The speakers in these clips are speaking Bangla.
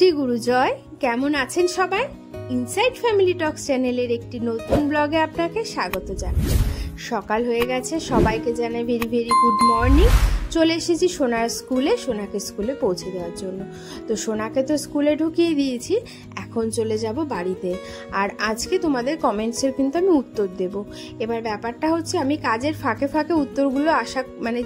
শ্রী গুরুজয়। কেমন আছেন সবাই? ইনসাইড ফ্যামিলি টক্স চ্যানেলের একটি নতুন ব্লগে আপনাকে স্বাগত জানাই। সকাল হয়ে গেছে, সবাইকে জানাই ভেরি ভেরি গুড মর্নিং। চলে এসেছি সোনার স্কুলে, সোনাকে স্কুলে পৌঁছে দেওয়ার জন্য। তো সোনাকে তো স্কুলে ঢুকিয়ে দিয়েছি, এখন চলে যাব বাড়িতে। আর আজকে তোমাদের কমেন্টসের কিন্তু আমি উত্তর দেব। এবার ব্যাপারটা হচ্ছে আমি কাজের ফাঁকে ফাঁকে উত্তরগুলো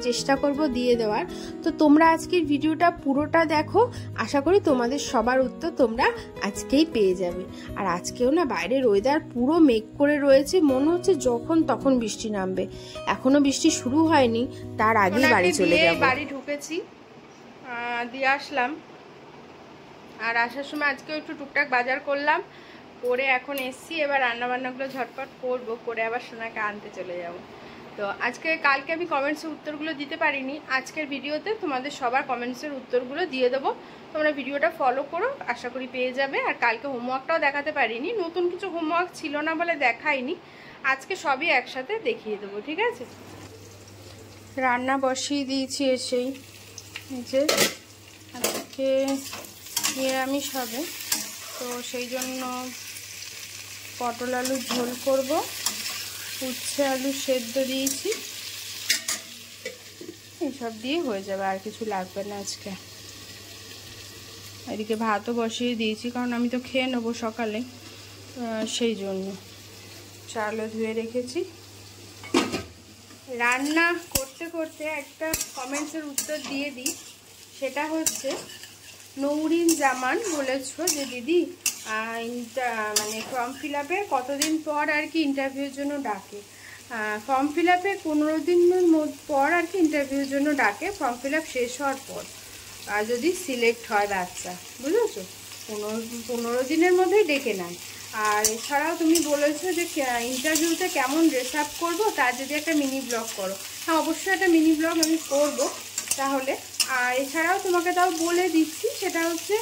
চেষ্টা করব দিয়ে দেওয়ার। তো তোমরা আজকের ভিডিওটা পুরোটা দেখো, আশা করি তোমাদের সবার উত্তর তোমরা আজকেই পেয়ে যাবে। আর আজকেও না বাইরের ওয়েদার পুরো মেঘ করে রয়েছে, মনে হচ্ছে যখন তখন বৃষ্টি নামবে। এখনো বৃষ্টি শুরু হয়নি, তার আগেই বাড়ি চলে যাব। বাড়ি ঢুকেছি, দিয়ে আসলাম। আর আসার সময় আজকেও একটু টুকটাক বাজার করলাম, করে এখন এসছি। এবার রান্নাবান্নাগুলো ঝটপট করবো, করে আবার সোনাকে আনতে চলে যাব। তো কালকে আমি কমেন্টসের উত্তরগুলো দিতে পারিনি, আজকের ভিডিওতে তোমাদের সবার কমেন্টসের উত্তরগুলো দিয়ে দেবো। তোমরা ভিডিওটা ফলো করো, আশা করি পেয়ে যাবে। আর কালকে হোমওয়ার্কটাও দেখাতে পারিনি, নতুন কিছু হোমওয়ার্ক ছিল না বলে দেখাইনি। আজকে সবই একসাথে দেখিয়ে দেবো, ঠিক আছে? রান্না বসিয়ে দিয়েছি এসেই, যে আজকে নিরামিষ হবে, তো সেই জন্য পটল আলুর ঝোল করব, উচ্ছে আলু সেদ্ধ দিয়েছি, এইসব দিয়ে হয়ে যাবে, আর কিছু লাগবে না আজকে। এদিকে ভাতও বসিয়ে দিয়েছি, কারণ আমি তো খেয়ে নেবো সকালে, সেই জন্য। চালও ধুয়ে রেখেছি। রান্না করতে করতে একটা কমেন্টসের উত্তর দিয়ে দিই, সেটা হচ্ছে নৌরিন জামান বলেছো যে দিদি ফর্ম ফিল আপের কতদিন পর আর কি ইন্টারভিউর জন্য ডাকে। ফর্ম ফিল আপে 15 দিনের পর আর কি ইন্টারভিউর জন্য ডাকে, ফর্ম ফিল আপ শেষ হওয়ার পর। আর যদি সিলেক্ট হয় বাচ্চা, বুঝেছো, 15 দিনের মধ্যেই ডেকে নেয়। আর এছাড়াও তুমি বলেছো যে ইন্টারভিউতে কেমন ড্রেস আপ করবো, তার যদি একটা মিনি ব্লগ করো। হ্যাঁ, অবশ্যই একটা মিনি ব্লগ আমি করবো তাহলে। আর এছাড়াও তোমাকে তাও বলে দিচ্ছি, সেটা হচ্ছে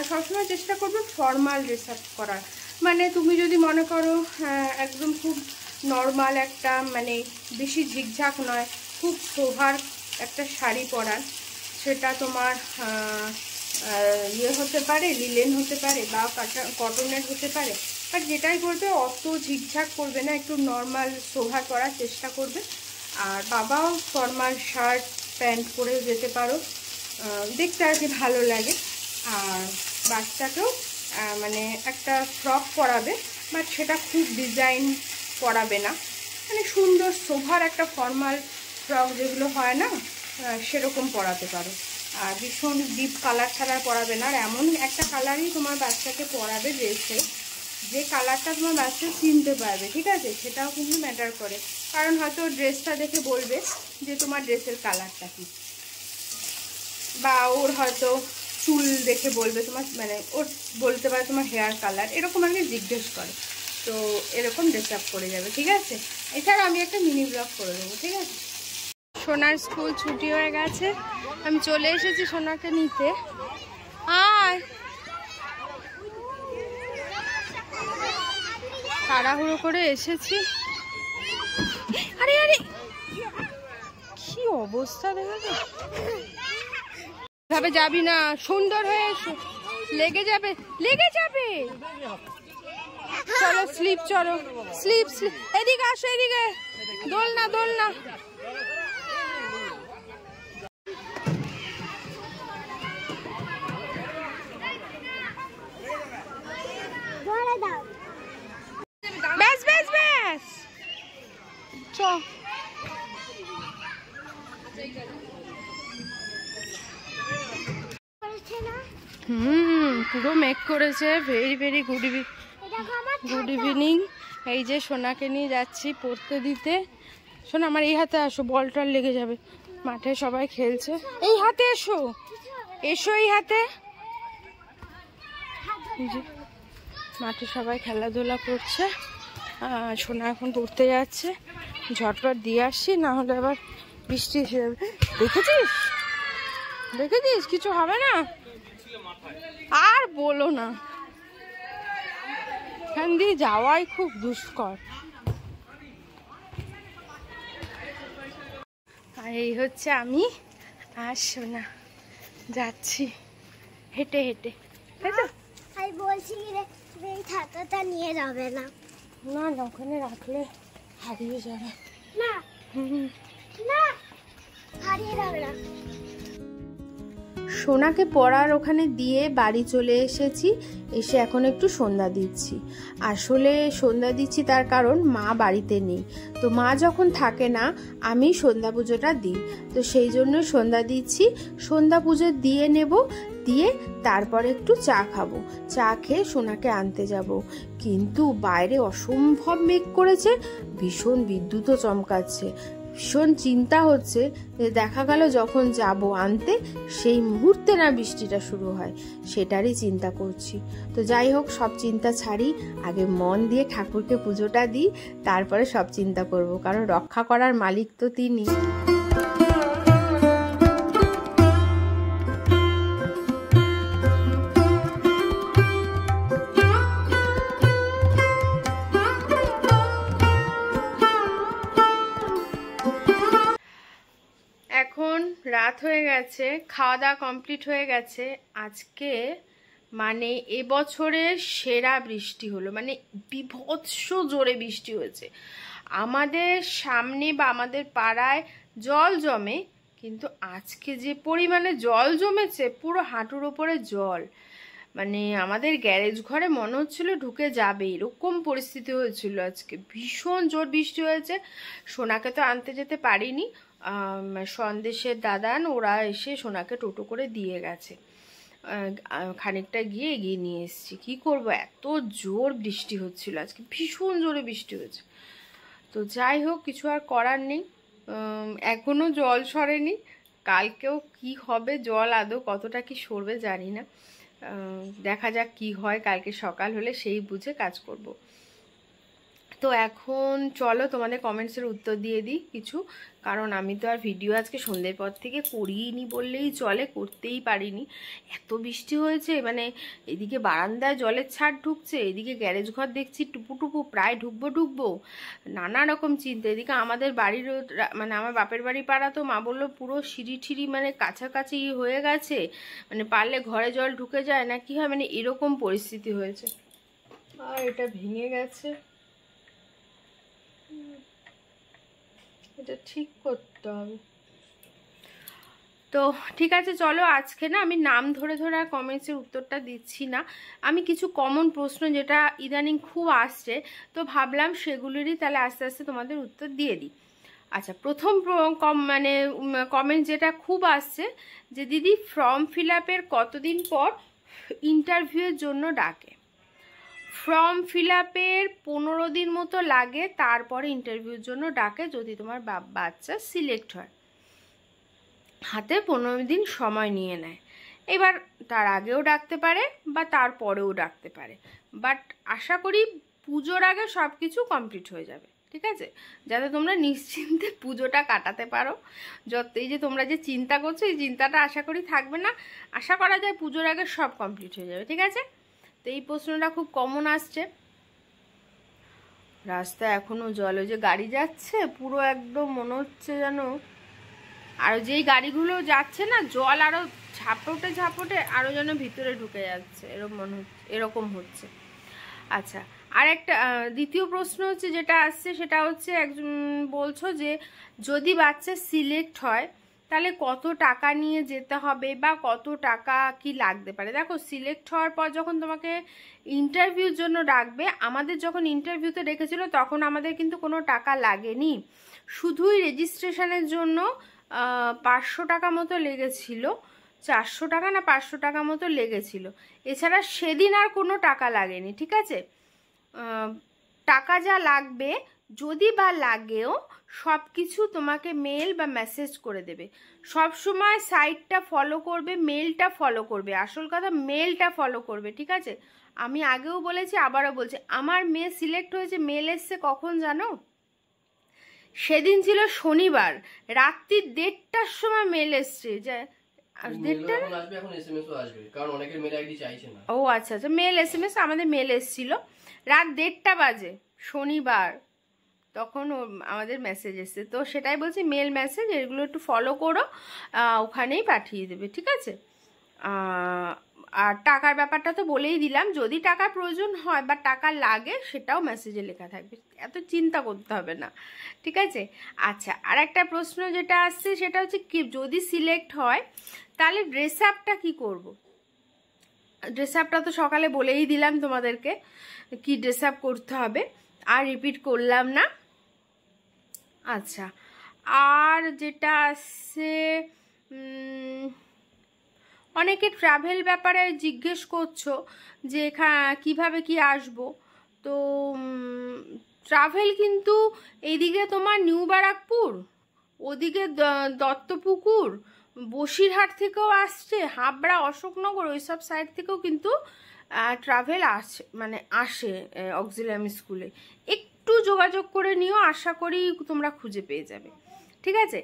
সবসময় চেষ্টা করবে ফর্মাল ড্রেস আপ করার। মানে তুমি যদি মনে করো একদম খুব নর্মাল একটা, বেশি ঝিকঝাক নয়, খুব সোভার একটা শাড়ি পরার, সেটা তোমার হতে পারে, লিলেন হতে পারে, বা কটনের হতে পারে। বাট যেটাই করবে অত ঝিকঝাক করবে না, একটু নর্মাল সোভার করার চেষ্টা করবে। আর বাবাও ফর্মাল শার্ট প্যান্ট পরে যেতে পারো, দেখতে আর কি ভালো লাগে। আর বাচ্চাকেও একটা ফ্রক পরাবে, বাট সেটা খুব ডিজাইন পরাবে না, সুন্দর সোভার একটা ফর্মাল ফ্রক যেগুলো হয় না, সেরকম পরাতে পারো। আর ভীষণ ডিপ কালার ছাড়া পরাবে না। আর এমন একটা কালারই তোমার বাচ্চাকে পরাবে ড্রেসে, যে কালারটা তোমার বাচ্চা চিনতে পারবে, ঠিক আছে? সেটাও কিন্তু ম্যাটার করে, কারণ হয়তো ড্রেসটা দেখে বলবে যে তোমার ড্রেসের কালারটা কি, বা ওর হয়তো চুল দেখে বলবে তোমার, ওর বলতে পারে তোমার হেয়ার কালার, এরকম আর কি জিজ্ঞেস করে। তো এরকম ড্রেস আপ করে যাবে, ঠিক আছে? এছাড়া আমি একটা মিনি ব্লগ করে দেবো, ঠিক আছে? সোনার স্কুল ছুটি হয়ে গেছে, আমি চলে এসেছি সোনাকে নিতে। আয়, তাড়াহুড়ো করে এসেছি। আরে আরে কি অবস্থা, দেখা যায় ভাবে যাবি না, সুন্দর হয়ে এসো, লেগে যাবে লেগে যাবে। চলো স্লিপ, চলো স্লিপ, এদিকে আসো, এদিকে দোল না, দোল না। ব্যাস ব্যাস ব্যাস, চ। পুরো মেঘ করেছে। Very very good evening. এই যে সোনাকে নিয়ে যাচ্ছি পড়তে দিতে। শোনা, আমার এই হাতে আসো, বলটার লেগে যাবে। মাঠে সবাই খেলছে, এই হাতে এসো, এসো এই হাতে। মাঠে সবাই খেলাধুলা করছে, সোনা এখন পড়তে যাচ্ছে। ঝটপট দিয়ে আসছি, না হলে আবার বৃষ্টি এসে যাবে। দেখেছিস দেখেছিস, কিছু হবে না। আর বলো না, এখান দিয়ে যাওয়াই খুব দুষ্কর। আর এই হচ্ছে আমি আর সোনা যাচ্ছি হেঁটে হেঁটে। তাই তো? আমি বলছি এই ছাতাটা নিয়ে যাবে না। না না, ওখানে রাখলে হারিয়ে যাবে। না না, হারিয়ে যাবে না। সোনাকে পড়ার ওখানে দিয়ে বাড়ি চলে এসেছি। এসে এখন একটু সন্ধ্যা দিচ্ছি। আসলে সন্ধ্যা দিচ্ছি তার কারণ মা বাড়িতে নেই, তো মা যখন থাকে না আমি সন্ধ্যা পুজোটা দিই, তো সেই জন্য সন্ধ্যা দিচ্ছি। সন্ধ্যা পুজো দিয়ে নেব, দিয়ে তারপর একটু চা খাবো। চা খেয়ে সোনাকে আনতে যাব। কিন্তু বাইরে অসম্ভব মেঘ করেছে, ভীষণ বিদ্যুৎও চমকাচ্ছে। ভীষণ চিন্তা হচ্ছে যে দেখা গেল যখন যাব আনতে সেই মুহূর্তে না বৃষ্টিটা শুরু হয়, সেটারই চিন্তা করছি। তো যাই হোক, সব চিন্তা ছাড়ি, আগে মন দিয়ে ঠাকুরকে পুজোটা দিই, তারপরে সব চিন্তা করব, কারণ রক্ষা করার মালিক তো তিনি। এখন রাত হয়ে গেছে, খাওয়া দাওয়া কমপ্লিট হয়ে গেছে। আজকে মানে এবছরের সেরা বৃষ্টি হলো, মানে বিভৎস জোরে বৃষ্টি হয়েছে। আমাদের সামনে বা আমাদের পাড়ায় জল জমে, কিন্তু আজকে যে পরিমাণে জল জমেছে, পুরো হাঁটুর ওপরে জল। মানে আমাদের গ্যারেজ ঘরে মনে হচ্ছিল ঢুকে যাবে, এরকম পরিস্থিতি হয়েছিল। আজকে ভীষণ জোর বৃষ্টি হয়েছে। সোনাকে তো আনতে যেতে পারিনি, সন্দেশের দাদান ওরা এসে সোনাকে টোটো করে দিয়ে গেছে। খানিকটা গিয়ে এগিয়ে নিয়ে এসেছি। কী করবো, এত জোর বৃষ্টি হচ্ছিল আজকে, ভীষণ জোরে বৃষ্টি হয়েছে। তো যাই হোক, কিছু আর করার নেই। এখনও জল সরেনি, কালকেও কি হবে, জল আদৌ কতটা কি সরবে জানি না। দেখা যাক কি হয়, কালকে সকাল হলে সেই বুঝে কাজ করব। তো এখন চলো তোমাদের কমেন্টসের উত্তর দিয়ে দিই কিছু, কারণ আমি তো আর ভিডিও আজকে সন্ধ্যের পর থেকে করিনি বললেই চলে, করতেই পারিনি। এত বৃষ্টি হয়েছে, মানে এদিকে বারান্দায় জলের ছাড় ঢুকছে, এদিকে গ্যারেজ ঘর দেখছি টুপু টুপু, প্রায় ঢুকবো। নানা রকম চিন্তা। এদিকে আমাদের বাড়ির মানে আমার বাপের বাড়ি পাড়া তো মা বললো পুরো সিঁড়ি ঠিড়ি মানে কাছাকাছি হয়ে গেছে, মানে পারলে ঘরে জল ঢুকে যায় না কি হয়, মানে এরকম পরিস্থিতি হয়েছে। আর এটা ভেঙে গেছে, এটা ঠিক করতে হবে। তো ঠিক আছে, চলো আজকে না আমি নাম ধরে ধরে আর কমেন্টসের উত্তরটা দিচ্ছি না। আমি কিছু কমন প্রশ্ন যেটা ইদানিং খুব আসছে, তো ভাবলাম সেগুলিরই তাহলে আস্তে আস্তে তোমাদের উত্তর দিয়ে দিই। আচ্ছা, প্রথম মানে কমেন্ট যেটা খুব আসছে যে দিদি ফর্ম ফিল আপের কতদিন পর ইন্টারভিউয়ের জন্য ডাকে? ফর্ম ফিল আপের 15 দিন মতো লাগে, তারপরে ইন্টারভিউর জন্য ডাকে যদি তোমার বাচ্চা সিলেক্ট হয়। হাতে 15 দিন সময় নিয়ে নেয়। এবার তার আগেও ডাকতে পারে বা তারপরেও ডাকতে পারে, বাট আশা করি পুজোর আগে সব কিছু কমপ্লিট হয়ে যাবে, ঠিক আছে, যাতে তোমরা নিশ্চিন্তে পুজোটা কাটাতে পারো। এই যে তোমরা যে চিন্তা করছো, এই চিন্তাটা আশা করি থাকবে না। আশা করা যায় পুজোর আগে সব কমপ্লিট হয়ে যাবে, ঠিক আছে। তো এই প্রশ্নটা খুব কমন আসছে। রাস্তায় এখনো জল, ওই যে গাড়ি যাচ্ছে পুরো একদম মনে হচ্ছে যেন, আর যেই গাড়িগুলো যাচ্ছে না, জল আরো ঝাপটে আরো যেন ভিতরে ঢুকে যাচ্ছে, এরকম হচ্ছে। আচ্ছা, আর একটা দ্বিতীয় প্রশ্ন হচ্ছে যেটা আসছে, সেটা হচ্ছে একজন বলছো যে যদি বাচ্চা সিলেক্ট হয় তাহলে কত টাকা নিয়ে যেতে হবে বা কত টাকা কি লাগতে পারে। দেখো, সিলেক্ট হওয়ার পর যখন তোমাকে ইন্টারভিউর জন্য ডাকবে, আমাদের যখন ইন্টারভিউতে ডেকেছিল তখন আমাদের কিন্তু কোনো টাকা লাগেনি, শুধুই রেজিস্ট্রেশনের জন্য 500 টাকা মতো লেগেছিল, 400 টাকা না 500 টাকা মতো লেগেছিল। এছাড়া সেদিন আর কোনো টাকা লাগেনি, ঠিক আছে। টাকা যা লাগবে, যদি বা লাগেও, সব কিছু তোমাকে মেল বা মেসেজ করে দেবে। সব সময় সাইটটা ফলো করবে, মেলটা ফলো করবে, আসল কথা মেলটা ফলো করবে, ঠিক আছে। আমি আগেও বলেছি, আবারও বলছি, আমার মেয়ে সিলেক্ট হয়েছে, মেল এসছে কখন জানো? সেদিন ছিল শনিবার, রাত্রি 1:30টার সময় মেল এসছে। যে ও আচ্ছা আচ্ছা, মেল SMS, আমাদের মেল এসছিল রাত 1:30 বাজে শনিবার, তখন আমাদের মেসেজ এসছে। তো সেটাই বলছি, মেল মেসেজ এগুলো একটু ফলো করো, ওখানেই পাঠিয়ে দেবে, ঠিক আছে। আর টাকার ব্যাপারটা তো বলেই দিলাম, যদি টাকার প্রয়োজন হয় বা টাকা লাগে সেটাও মেসেজে লেখা থাকবে, এত চিন্তা করতে হবে না, ঠিক আছে। আচ্ছা, আর একটা প্রশ্ন যেটা আসছে সেটা হচ্ছে কি, যদি সিলেক্ট হয় তাহলে ড্রেস আপটা কী করবো। ড্রেস আপটা তো সকালে বলেই দিলাম তোমাদেরকে কি ড্রেস আপ করতে হবে, আর রিপিট করলাম না। আচ্ছা, আর যেটা আসছে অনেকে ট্রাভেল ব্যাপারে জিজ্ঞেস করছো যে কিভাবে কি আসবো। তো ট্রাভেল কিন্তু এইদিকে তোমার নিউ ব্যারাকপুর, ওদিকে দত্তপুকুর, বসিরহাট থেকেও আসছে, হাবড়া, অশোকনগর, ওইসব সাইড থেকেও কিন্তু ট্রাভেল আসে, মানে আসে অক্সিলিয়ারি স্কুলে। একটু যোগাযোগ করে নিও, আশা করি তোমরা খুঁজে পেয়ে যাবে, ঠিক আছে।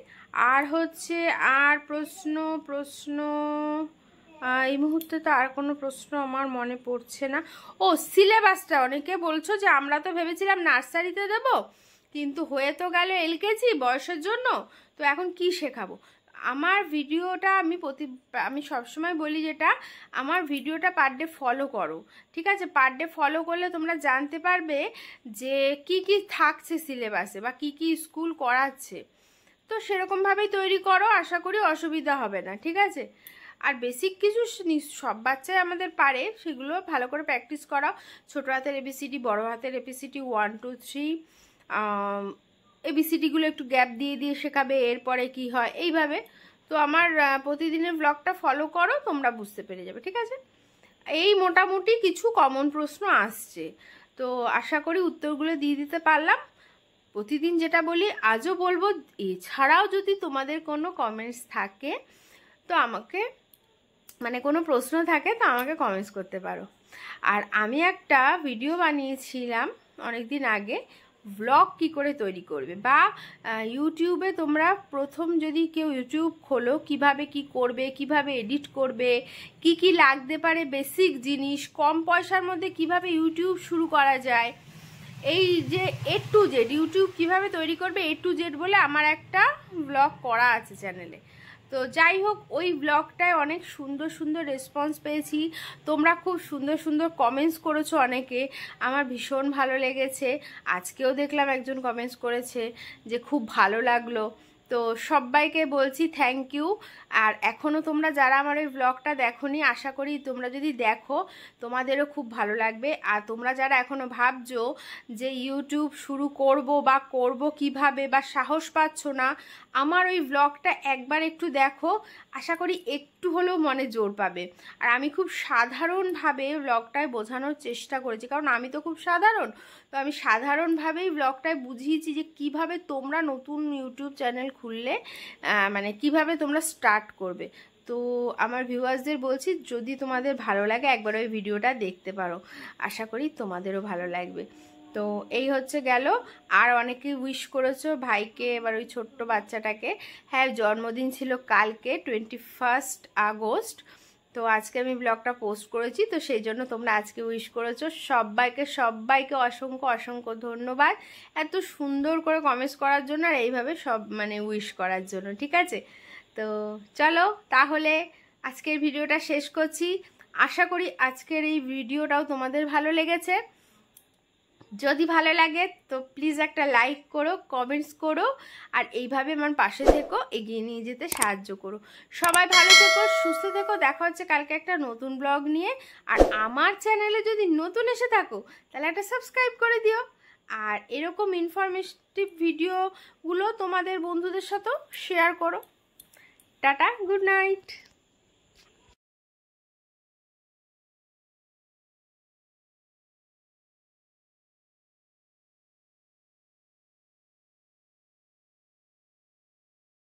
আর হচ্ছে আর প্রশ্ন এই মুহূর্তে তো আর কোনো প্রশ্ন আমার মনে পড়ছে না। ও, সিলেবাসটা অনেকে বলছো যে আমরা তো ভেবেছিলাম নার্সারিতে দেব, কিন্তু হয়ে তো গেল এলকেজি বয়সের জন্য, তো এখন কি শেখাবো। আমার ভিডিওটা আমি সবসময় বলি যেটা, আমার ভিডিওটা পার ডে ফলো করো, ঠিক আছে। পার ডে ফলো করলে তোমরা জানতে পারবে যে কি কি থাকছে সিলেবাসে বা কি কি স্কুল করাচ্ছে, তো সেরকমভাবেই তৈরি করো, আশা করি অসুবিধা হবে না, ঠিক আছে। আর বেসিক কিছু সব বাচ্চাই আমাদের পারে, সেগুলো ভালো করে প্র্যাকটিস করাও। ছোটো হাতের এবিসিডি, বড় হাতের এবিসিডি 1 2 3 এবিসিডিগুলো একটু গ্যাপ দিয়ে দিয়ে শেখাবে, এরপরে কি হয় এইভাবে। তো আমার প্রতিদিনের ব্লগটা ফলো করো, তোমরা বুঝতে পেরে যাবে, ঠিক আছে। এই মোটামুটি কিছু কমন প্রশ্ন আসছে, তো আশা করি উত্তরগুলো দিয়ে দিতে পারলাম। প্রতিদিন যেটা বলি আজও বলবো, এছাড়াও যদি তোমাদের কোনো কমেন্টস থাকে তো আমাকে, মানে কোনো প্রশ্ন থাকে তো আমাকে কমেন্টস করতে পারো। আর আমি একটা ভিডিও বানিয়েছিলাম অনেক দিন আগে, ব্লগ কি করে তৈরি করবে, বা ইউটিউবে তোমরা প্রথম যদি কেউ ইউটিউব খোলো কিভাবে কি করবে, কিভাবে এডিট করবে, কি কি লাগতে পারে বেসিক জিনিস, কম পয়সার মধ্যে কিভাবে ইউটিউব শুরু করা যায়, এই যে A to Z ইউটিউব কিভাবে তৈরি করবে A to Z বলে আমার একটা ব্লগ করা আছে চ্যানেলে। তো যাই হোক, ওই ব্লগটায় অনেক সুন্দর সুন্দর রেসপন্স পেয়েছি, তোমরা খুব সুন্দর সুন্দর কমেন্টস করেছো অনেকে, আমার ভীষণ ভালো লেগেছে। আজকেও দেখলাম একজন কমেন্টস করেছে যে খুব ভালো লাগলো, তো সবাইকে বলছি থ্যাংক ইউ। আর এখনও তোমরা যারা আমার এই ব্লগটা দেখোনি, আশা করি তোমরা যদি দেখো তোমাদেরও খুব ভালো লাগবে। আর তোমরা যারা এখনও ভাবছো যে ইউটিউব শুরু করব বা করব কিভাবে, বা সাহস পাচ্ছ না, আমার ওই ব্লগটা একবার একটু দেখো, আশা করি একটু হলেও মনে জোর পাবে। আর আমি খুব সাধারণভাবে ব্লগটায় বোঝানোর চেষ্টা করেছি, কারণ আমি তো খুব সাধারণ, তো আমি সাধারণভাবেই ব্লগটায় বুঝিয়েছি যে কিভাবে তোমরা নতুন ইউটিউব চ্যানেল খুললে মানে কিভাবে তোমরা স্টার্ট করবে। তো আমার ভিউয়ার্সদের বলছি, যদি তোমাদের ভালো লাগে একবার ওই ভিডিওটা দেখতে পারো, আশা করি তোমাদেরও ভালো লাগবে। তো এই হচ্ছে গেল। আর অনেকে উইশ করেছো ভাইকে, এবার ওই ছোট্ট বাচ্চাটাকে, হ্যাঁ জন্মদিন ছিল কালকে 21 আগস্ট, তো আজকে আমি ব্লগটা পোস্ট করেছি, তো সেই জন্য তোমরা আজকে উইশ করেছো। সবাইকে অসংখ্য অসংখ্য ধন্যবাদ এত সুন্দর করে কমেন্টস করার জন্য, আর এইভাবে সব মানে উইশ করার জন্য, ঠিক আছে। তো চলো তাহলে আজকের ভিডিওটা শেষ করছি। আশা করি আজকের এই ভিডিওটাও তোমাদের ভালো লেগেছে। যদি ভালো লাগে তো প্লিজ একটা লাইক করো, কমেন্টস করো, আর এইভাবে আমার পাশে থেকো, এগিয়ে নিয়ে যেতে সাহায্য করো। সবাই ভালো থেকো, সুস্থ থেকো, দেখা হচ্ছে কালকে একটা নতুন ব্লগ নিয়ে। আর আমার চ্যানেলে যদি নতুন এসে থাকো তাহলে একটা সাবস্ক্রাইব করে দিও, আর এরকম ইনফরমেটিভ ভিডিওগুলো তোমাদের বন্ধুদের সাথেও শেয়ার করো। Tata, good night.